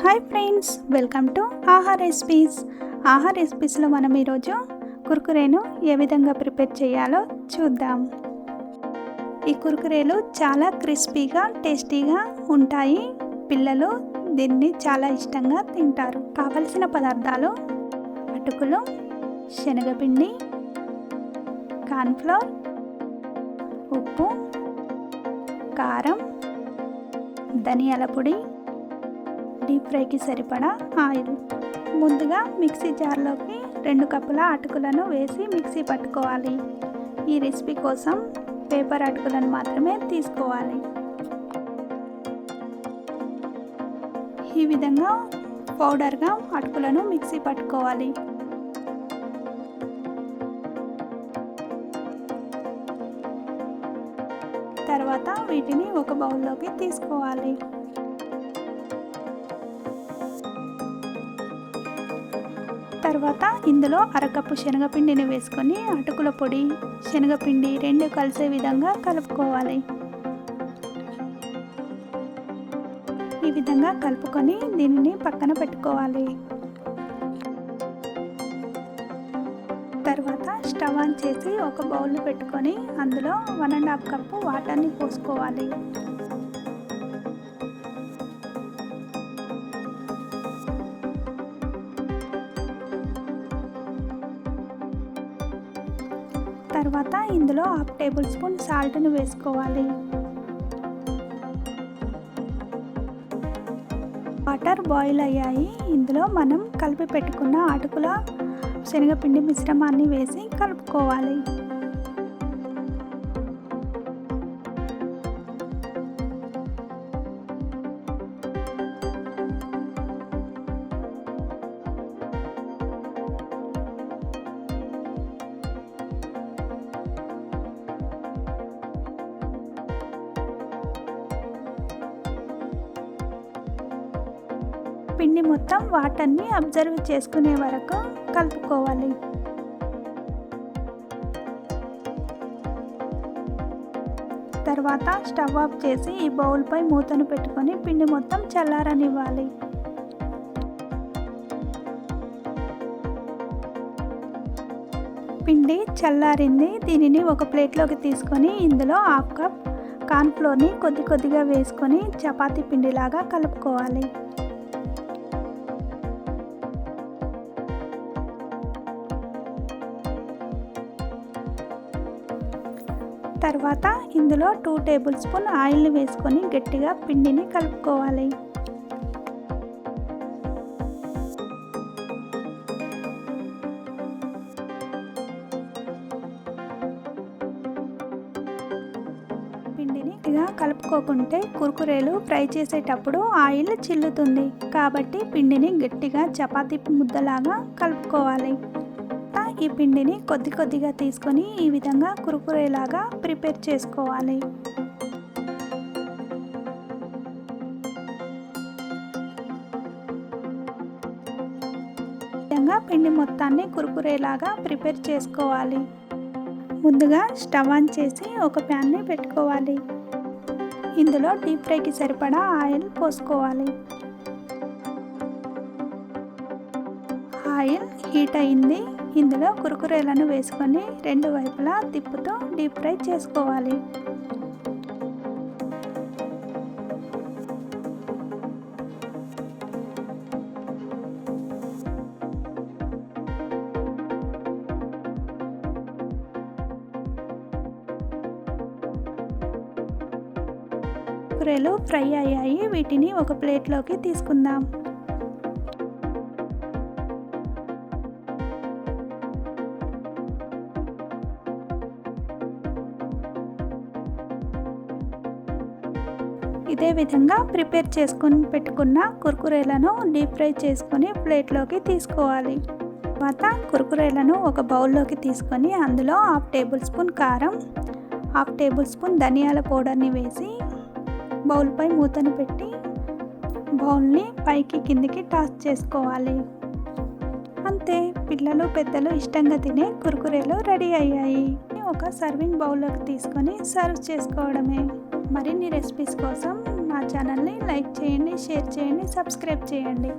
Hi friends, welcome to ఆహా recipes. ఆహా రెసిపీస్లో మనం ఈరోజు కుర్కురేను ఏ విధంగా ప్రిపేర్ చేయాలో చూద్దాం. ఈ కుర్కురేలు చాలా క్రిస్పీగా టేస్టీగా ఉంటాయి. పిల్లలు దీన్ని చాలా ఇష్టంగా తింటారు. కావలసిన పదార్థాలు: అటుకులు, శనగపిండి, కార్న్ఫ్లోర్, ఉప్పు, కారం, ధనియాల పొడి, డీప్ ఫ్రైకి సరిపడా ఆయిల్. ముందుగా మిక్సీ జార్లోకి 2 కప్పుల అటుకులను వేసి మిక్సీ పట్టుకోవాలి. ఈ రెసిపీ కోసం పేపర్ అటుకులను మాత్రమే తీసుకోవాలి. ఈ విధంగా పౌడర్గా అటుకులను మిక్సీ పట్టుకోవాలి. తర్వాత వీటిని ఒక బౌల్లోకి తీసుకోవాలి. తర్వాత ఇందులో అరకప్పు శనగపిండిని వేసుకొని అటుకుల పొడి, శనగపిండి 2 కలిసే విధంగా కలుపుకోవాలి. ఈ విధంగా కలుపుకొని దీనిని పక్కన పెట్టుకోవాలి. తర్వాత స్టవ్ ఆన్ చేసి ఒక బౌల్ పెట్టుకొని అందులో 1½ కప్పు వాటర్ని పోసుకోవాలి. తర్వాత ఇందులో 1/2 టేబుల్ స్పూన్ సాల్ట్ని వేసుకోవాలి. వాటర్ బాయిల్ అయ్యాయి. ఇందులో మనం కలిపి పెట్టుకున్న అటుకుల శనగపిండి మిశ్రమాన్ని వేసి కలుపుకోవాలి. పిండి మొత్తం వాటర్ని అబ్జర్వ్ చేసుకునే వరకు కలుపుకోవాలి. తర్వాత స్టవ్ ఆఫ్ చేసి ఈ బౌల్పై మూతను పెట్టుకొని పిండి మొత్తం చల్లారనివ్వాలి. పిండి చల్లారింది. దీనిని ఒక ప్లేట్లోకి తీసుకొని ఇందులో 1/2 కప్ కార్న్ఫ్లోర్ని కొద్దిగా వేసుకొని చపాతీ పిండిలాగా కలుపుకోవాలి. తర్వాత ఇందులో 2 టేబుల్ స్పూన్ ఆయిల్ని వేసుకొని గట్టిగా పిండిని కలుపుకోవాలి. పిండిని గట్టిగా కలుపుకోకుంటే కుర్కురేలు ఫ్రై చేసేటప్పుడు ఆయిల్ చిల్లుతుంది. కాబట్టి పిండిని గట్టిగా చపాతీ ముద్దలాగా కలుపుకోవాలి. ఈ పిండిని కొద్దిగా తీసుకొని ఈ విధంగా కుర్కురేలాగా ప్రిపేర్ చేసుకోవాలి. ఈ విధంగా పిండి మొత్తాన్ని కుర్కురేలాగా ప్రిపేర్ చేసుకోవాలి. ముందుగా స్టవ్ ఆన్ చేసి ఒక ప్యాన్ని పెట్టుకోవాలి. ఇందులో డీప్ ఫ్రైకి సరిపడా ఆయిల్ పోసుకోవాలి. ఆయిల్ హీట్ అయింది. ఇందులో కుర్కురేలను వేసుకొని 2 వైపులా తిప్పుతూ డీప్ ఫ్రై చేసుకోవాలి. కుర్కురేలు ఫ్రై అయ్యాయి. వీటిని ఒక ప్లేట్లోకి తీసుకుందాం. ఇదే విధంగా ప్రిపేర్ చేసుకొని పెట్టుకున్న కుర్కురేలను డీప్ ఫ్రై చేసుకొని ప్లేట్లోకి తీసుకోవాలి. తర్వాత కుర్కురేలను ఒక బౌల్లోకి తీసుకొని అందులో 1/2 టేబుల్ స్పూన్ కారం, 1/2 టేబుల్ స్పూన్ ధనియాల పౌడర్ని వేసి బౌల్పై మూతను పెట్టి బౌల్ని పైకి కిందికి టాస్ చేసుకోవాలి. అంతే, పిల్లలు పెద్దలు ఇష్టంగా తినే కుర్కురేలు రెడీ అయ్యాయి. ఒక సర్వింగ్ బౌల్లోకి తీసుకొని సర్వ్ చేసుకోవడమే. మరిన్ని రెసిపీస్ కోసం నా మా ఛానల్ని లైక్ చేయండి, షేర్ చేయండి, సబ్స్క్రైబ్ చేయండి.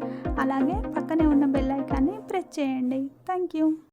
అలాగే పక్కనే ఉన్న బెల్ ఐకాన్ని ప్రెస్ చేయండి. Thank you.